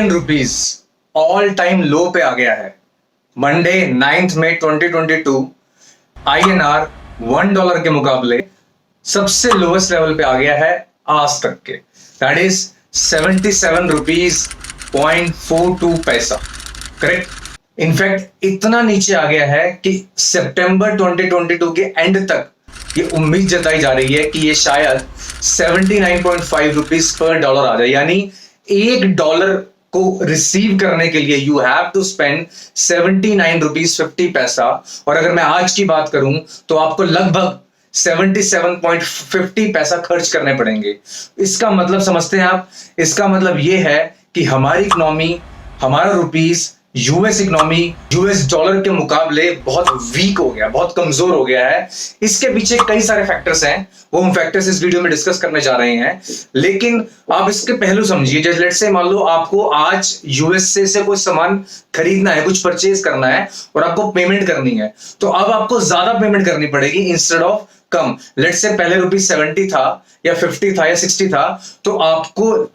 Indian rupees all time लो पे आ गया है। मंडे 9 मई 2022 INR $1 के मुकाबले सबसे लोएस्ट लेवल पे आ गया है आज तक के, दैट इज 77 रुपीज .42 पैसा। करेक्ट। इनफैक्ट इतना नीचे आ गया है कि सितंबर 2022 के एंड तक ये उम्मीद जताई जा रही है कि ये शायद 79.5 रुपीज पर डॉलर आ जाए, यानी $1 को रिसीव करने के लिए you have to spend 79 rupees 50 paisa. और अगर मैं आज की बात करूं तो आपको लगभग 77.50 पैसा खर्च करने पड़ेंगे। इसका मतलब समझते हैं आप? इसका मतलब यह है कि हमारी इकोनॉमी, हमारा rupees, US economy US dollar के मुकाबले बहुत वीक हो गया, बहुत कमजोर हो गया है। इसके पीछे कई सारे फैक्टर्स हैं, वो हम फैक्टर्स इस वीडियो में डिस्कस करने जा रहे हैं। लेकिन आप इसके पहलू समझिए। जैसे लेट्स से मान लो आपको आज यूएसए से कोई सामान खरीदना है, कुछ परचेज करना है और आपको पेमेंट करनी है, तो अब आपको ज्यादा पेमेंट करनी पड़ेगी instead of come. Let's say पहले ₹70 था या 50 था या 60 था, तो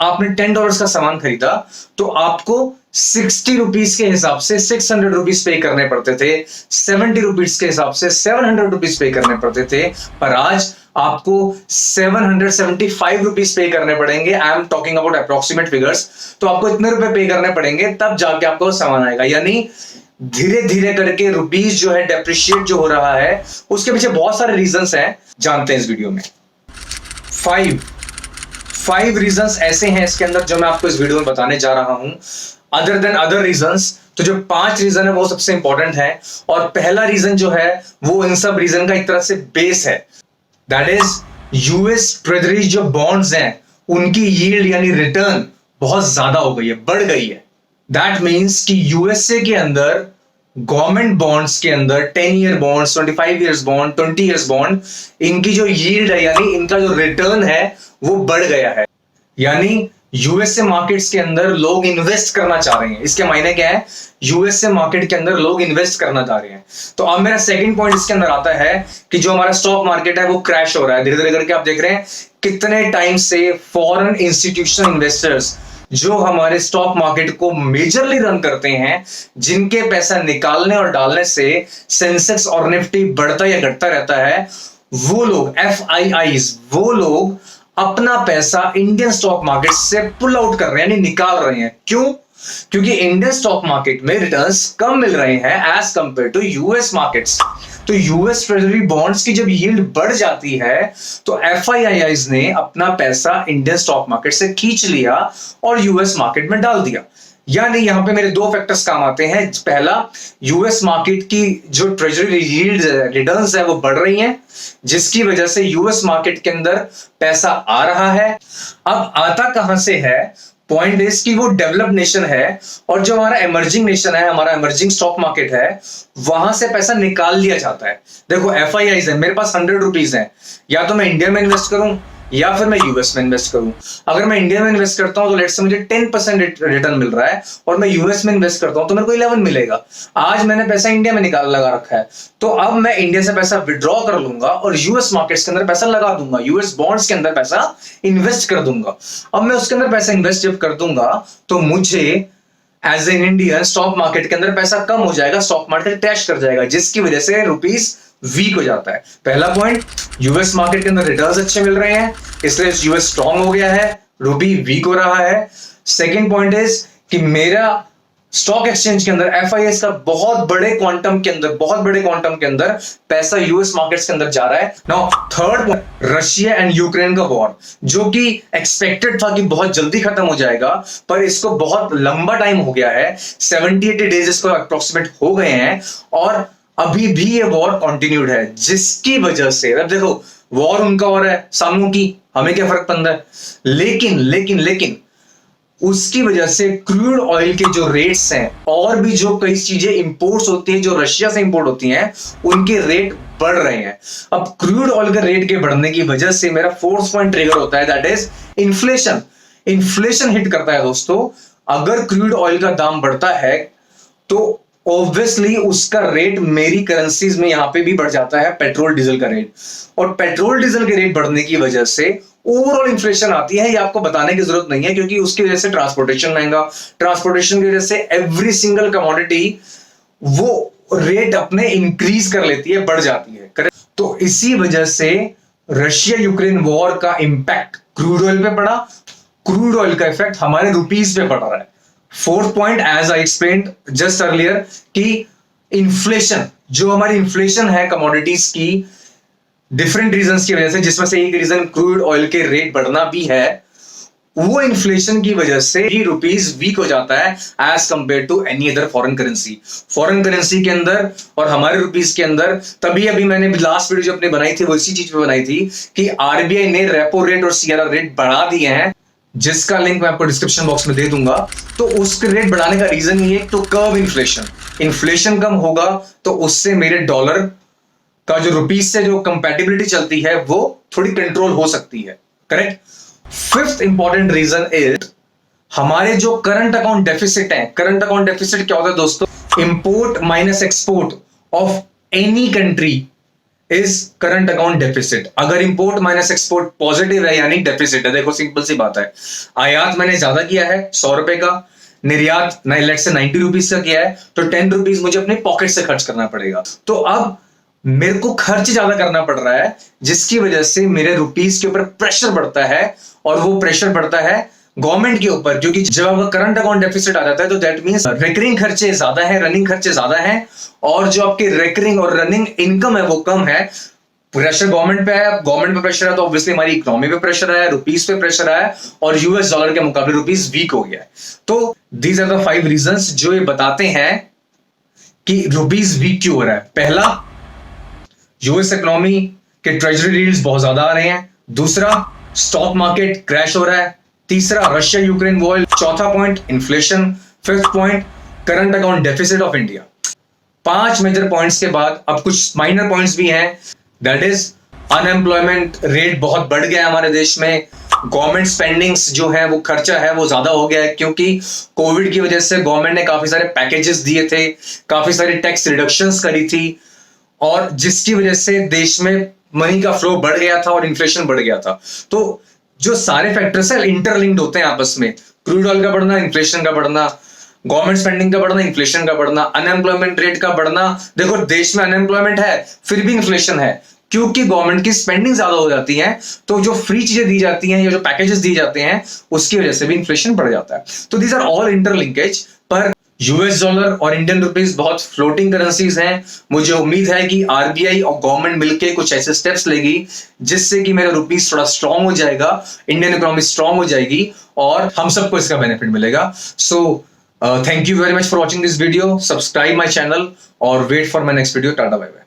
आपने $10 का सामान खरीदा तो आपको 60 रुपीज के हिसाब से 600 रुपीज पे करने पड़ते थे, 70 रुपीज के हिसाब से 700 रुपीज पे करने पड़ते थे। पर आज आपको 775 रुपीज पे करने पड़ेंगे। I am talking about approximate figures. तो आपको इतने रुपए पे करने पड़ेंगे तब जाके आपको सामान आएगा। यानी धीरे धीरे करके रुपीज जो है डेप्रिशिएट जो हो रहा है, उसके पीछे बहुत सारे रीजंस हैं, जानते हैं इस वीडियो में। 5 रीजंस ऐसे हैं इसके अंदर जो मैं आपको इस वीडियो में बताने जा रहा हूं, अदर देन अदर रीजंस। तो जो 5 रीजन है वो सबसे इंपॉर्टेंट है, और पहला रीजन जो है वो इन सब रीजन का एक तरह से बेस है, दैट इज यूएस ट्रेजरी जो बॉन्ड्स हैं उनकी यील्ड यानी रिटर्न बहुत ज्यादा हो गई है, बढ़ गई है। दैट मीन्स कि यूएसए के अंदर गवर्नमेंट बॉन्ड्स के अंदर 10 year bonds, 25 years bond, 20 years bond, इनकी जो यील्ड है यानी इनका जो रिटर्न है वो बढ़ गया है। यानी यूएसए मार्केट्स के अंदर लोग इन्वेस्ट करना चाह रहे हैं। इसके मायने क्या है? यूएसए मार्केट के अंदर लोग इन्वेस्ट करना चाह रहे हैं। तो अब मेरा सेकंड पॉइंट इसके अंदर आता है कि जो हमारा स्टॉक मार्केट है वो क्रैश हो रहा है धीरे धीरे करके। आप देख रहे हैं कितने टाइम से फॉरेन इंस्टीट्यूशनल इन्वेस्टर्स जो हमारे स्टॉक मार्केट को मेजरली रन करते हैं, जिनके पैसा निकालने और डालने से सेंसेक्स और निफ्टी बढ़ता या घटता रहता है, वो लोग FIIs, वो लोग अपना पैसा इंडियन स्टॉक मार्केट से पुल आउट कर रहे हैं, यानी निकाल रहे हैं। क्यों? क्योंकि इंडियन स्टॉक मार्केट में रिटर्न्स कम मिल रहे हैं as compare to US markets. तो यूएस ट्रेजरी बॉन्ड्स की जब यील्ड बढ़ जाती है तो FIIs ने अपना पैसा इंडियन स्टॉक मार्केट से खींच लिया और यूएस मार्केट में डाल दिया। यानी यहां पे मेरे 2 फैक्टर्स काम आते हैं। पहला, यूएस मार्केट की जो ट्रेजरी यील्ड रिटर्न्स है वो बढ़ रही हैं, जिसकी वजह से यूएस मार्केट के अंदर पैसा आ रहा है। अब आता कहां से है? पॉइंट इज कि वो डेवलप्ड नेशन है, और जो हमारा इमर्जिंग नेशन है, हमारा इमर्जिंग स्टॉक मार्केट है, वहां से पैसा निकाल लिया जाता है। देखो FIIs है, मेरे पास 100 रुपीज है, या तो मैं इंडिया में इन्वेस्ट करूं या फिर मैं यूएस में इन्वेस्ट करूं। अगर मैं इंडिया में इन्वेस्ट करता हूं तो लेट्स से मुझे 10% रिटर्न मिल रहा है, और मैं यूएस में इन्वेस्ट करता हूं तो मेरे को 11 मिलेगा। आज मैंने पैसा इंडिया में निकाल लगा रखा है, तो अब मैं इंडिया से पैसा विड्रॉ कर लूंगा और यूएस मार्केट्स के अंदर पैसा लगा दूंगा, यूएस बॉन्ड्स के अंदर पैसा इन्वेस्ट कर दूंगा। अब मैं उसके अंदर पैसा इन्वेस्ट जब कर दूंगा तो मुझे as an Indian stock market के अंदर पैसा कम हो जाएगा, स्टॉक मार्केट क्रैश कर जाएगा, जिसकी वजह से रुपीस वीक हो जाता है। पहला पॉइंट, यूएस मार्केट के अंदर रिटर्न्स अच्छे मिल रहे हैं, इसलिए यूएस स्ट्रांग हो गया है, रूपी वीक हो रहा है। सेकंड पॉइंट इज कि मेरा स्टॉक एक्सचेंज के अंदर FIIs का बहुत बड़े क्वांटम के अंदर पैसा यूएस मार्केट्स के अंदर जा रहा है। Now third point, Russia and Ukraine का वॉर, जो कि एक्सपेक्टेड था कि बहुत जल्दी खत्म हो जाएगा, पर इसको बहुत लंबा टाइम हो गया है, 70-80 डेज इसको अप्रोक्सीमेट हो गए हैं, और अभी भी ये वॉर कंटिन्यूड है, जिसकी वजह से अब देखो वॉर उनका हो रहा है, सामू की हमें क्या फर्क पड़ता है, लेकिन उसकी वजह से क्रूड ऑयल के जो रेट्स हैं और भी जो कई चीजें इंपोर्ट्स होती हैं जो रशिया से इंपोर्ट होती हैं, उनके रेट बढ़ रहे हैं। अब क्रूड ऑयल के रेट के बढ़ने की वजह से मेरा फोर्थ पॉइंट ट्रिगर होता है, that is inflation. Inflation hit करता है दोस्तों। अगर क्रूड ऑयल का दाम बढ़ता है तो ऑब्वियसली उसका रेट मेरी करेंसीज में यहां पे भी बढ़ जाता है, पेट्रोल डीजल का रेट, और पेट्रोल डीजल के रेट बढ़ने की वजह से ओवरऑल इन्फ्लेशन आती है, ये आपको बताने की जरूरत नहीं है, क्योंकि उसकी वजह से ट्रांसपोर्टेशन महंगा, ट्रांसपोर्टेशन की वजह से एवरी सिंगल कमोडिटी वो रेट अपने इंक्रीज कर लेती है, बढ़ जाती है, करेक्ट। तो इसी वजह से रशिया यूक्रेन वॉर का इंपैक्ट क्रूड ऑयल पे पड़ा, क्रूड ऑयल का इफेक्ट हमारे रुपीज पे पड़ रहा है। Fourth point, as I explained just earlier, कि इन्फ्लेशन, जो हमारी इन्फ्लेशन है कमोडिटीज की, डिफरेंट रीजंस की वजह से, जिसमें से एक रीजन क्रूड ऑयल के रेट बढ़ना भी है, वो इन्फ्लेशन की वजह से ही रुपीज वीक हो जाता है as compare to any other foreign currency. Foreign currency के अंदर और हमारे रुपीज के अंदर, तभी अभी मैंने लास्ट वीडियो जो अपनी बनाई थी वो इसी चीज पे बनाई थी कि आरबीआई ने रेपो रेट और सीआरआर रेट बढ़ा दिए हैं, जिसका लिंक मैं आपको डिस्क्रिप्शन बॉक्स में दे दूंगा। तो उसके रेट बढ़ाने का रीजन ये है, तो कर्व इन्फ्लेशन, इन्फ्लेशन कम होगा तो उससे मेरे डॉलर का जो रुपीज से जो कंपैटिबिलिटी चलती है वो थोड़ी कंट्रोल हो सकती है, correct. Fifth important reason is हमारे जो करंट अकाउंट डेफिसिट है। करंट अकाउंट डेफिसिट क्या होता है दोस्तों? Import minus export of any country is current account deficit. अगर इंपोर्ट माइनस एक्सपोर्ट पॉजिटिव है यानी डेफिसिट है। देखो सिंपल सी बात है, आयात मैंने ज्यादा किया है 100 रुपए का, निर्यात लेट से 90 रुपीज का किया है, तो 10 रुपीज मुझे अपने पॉकेट से खर्च करना पड़ेगा। तो अब मेरे को खर्च ज्यादा करना पड़ रहा है, जिसकी वजह से मेरे रुपीज के ऊपर प्रेशर बढ़ता है, और वो प्रेशर बढ़ता है गवर्नमेंट के ऊपर, क्योंकि जब आपका करंट अकाउंट डेफिसिट आ जाता है तो दैट मींस रिकरिंग खर्चे ज्यादा है, रनिंग खर्चे ज्यादा है, और जो आपके रिकरिंग और रनिंग इनकम है वो कम है। प्रेशर गवर्नमेंट पे है, गवर्नमेंट पे प्रेशर है तो ऑब्वियसली हमारी इकोनॉमी पे प्रेशर है, रुपीज पे प्रेशर है, और यूएस डॉलर के मुकाबले रुपीज वीक हो गया है। तो दीज आर द 5 रीजंस जो ये बताते हैं कि रुपीज वीक क्यों हो रहा है। पहला, यूएस इकोनॉमी के ट्रेजरी यील्ड्स बहुत ज्यादा आ रहे हैं। दूसरा, स्टॉक मार्केट क्रैश हो रहा है। तीसरा, रशिया यूक्रेन वॉर। चौथा point, inflation. Fifth point, current account deficit of India. 5 major points के बाद अब कुछ माइनर पॉइंट्स भी हैं, दैट इज अनएम्प्लॉयमेंट रेट बहुत बढ़ गया है हमारे देश में। गवर्नमेंट स्पेंडिंग्स जो है वो खर्चा है वो ज्यादा हो गया है, क्योंकि कोविड की वजह से गवर्नमेंट ने काफी सारे पैकेजेस दिए थे, काफी सारी टैक्स रिडक्शंस करी थी, और जिसकी वजह से देश में मनी का फ्लो बढ़ गया था और इन्फ्लेशन बढ़ गया था। तो जो सारे फैक्टर्स है इंटरलिंक्ड होते हैं आपस में, क्रूड ऑयल का बढ़ना, इन्फ्लेशन का बढ़ना, गवर्नमेंट स्पेंडिंग का बढ़ना, इन्फ्लेशन का बढ़ना, अनएम्प्लॉयमेंट रेट का बढ़ना। देखो देश में अनएम्प्लॉयमेंट है फिर भी इन्फ्लेशन है, क्योंकि गवर्नमेंट की स्पेंडिंग ज्यादा हो जाती है, तो जो फ्री चीजें दी जाती हैं या जो पैकेजेस दिए जाते हैं उसकी वजह से भी इन्फ्लेशन बढ़ जाता है। तो दीज आर ऑल इंटरलिंकेज। पर यूएस डॉलर और इंडियन रुपीस बहुत फ्लोटिंग करेंसीज हैं। मुझे उम्मीद है कि आरबीआई और गवर्नमेंट मिलके कुछ ऐसे स्टेप्स लेगी जिससे कि मेरा रुपीस थोड़ा स्ट्रांग हो जाएगा, इंडियन इकोनॉमी स्ट्रांग हो जाएगी, और हम सबको इसका बेनिफिट मिलेगा। So thank you very much for watching this video. Subscribe my channel और wait for my next video. Ta-ta bye bye.